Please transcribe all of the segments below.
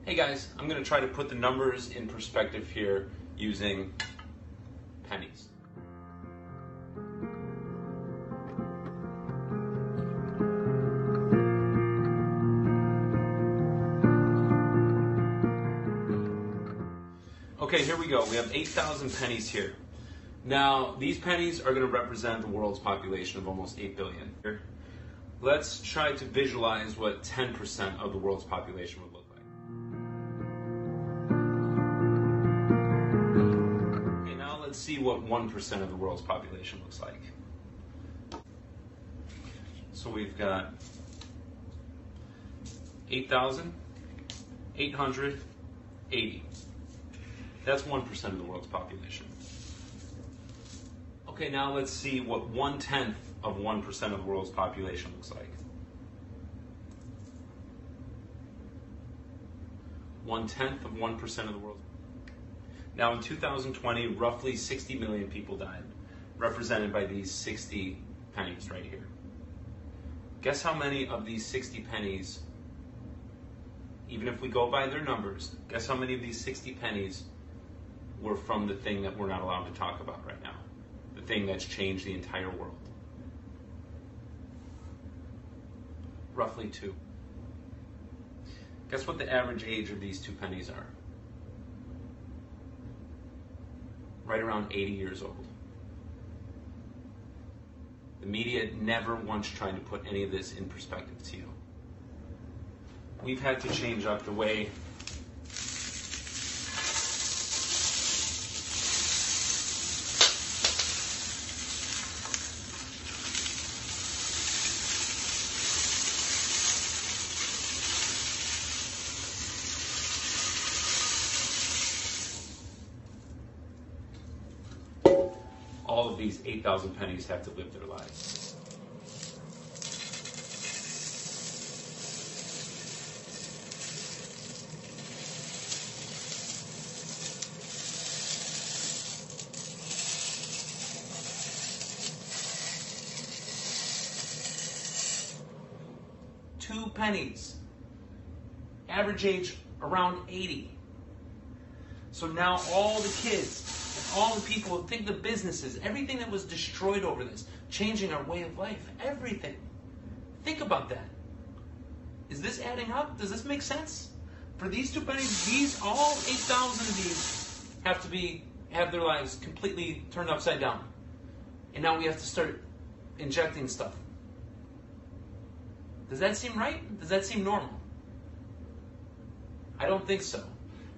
Hey guys, I'm going to try to put the numbers in perspective here using pennies. Okay, here we go. We have 8,000 pennies here. Now, these pennies are going to represent the world's population of almost 8 billion. Let's try to visualize what 10% of the world's population would look like. Okay, now let's see what 1% of the world's population looks like. So we've got 8,880. That's 1% of the world's population. Okay, now let's see what 1/10 of 1% of the world's population looks like. 1/10 of 1% of the world. Now in 2020, roughly 60 million people died, represented by these 60 pennies right here. Guess how many of these 60 pennies, even if we go by their numbers, guess how many of these 60 pennies were from the thing that we're not allowed to talk about right now? The thing that's changed the entire world. Roughly 2. Guess what the average age of these 2 pennies are? Right around 80 years old. The media never once tried to put any of this in perspective to you. We've had to change up the way all of these 8,000 pennies have to live their lives. Two pennies. Average age around 80. So now all the kids, all the people, think the businesses, everything that was destroyed over this, changing our way of life, everything. Think about that. Is this adding up? Does this make sense? For these 2 pennies, all 8,000 of these have their lives completely turned upside down. And now we have to start injecting stuff. Does that seem right? Does that seem normal? I don't think so.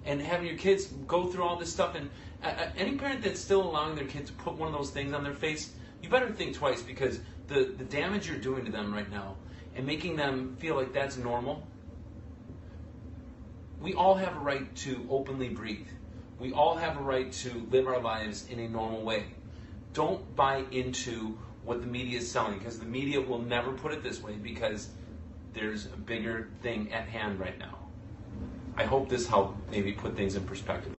And having your kids go through all this stuff, and any parent that's still allowing their kid to put one of those things on their face, you better think twice, because the damage you're doing to them right now and making them feel like that's normal. We all have a right to openly breathe. We all have a right to live our lives in a normal way. Don't buy into what the media is selling, because the media will never put it this way, because there's a bigger thing at hand right now. I hope this helped maybe put things in perspective.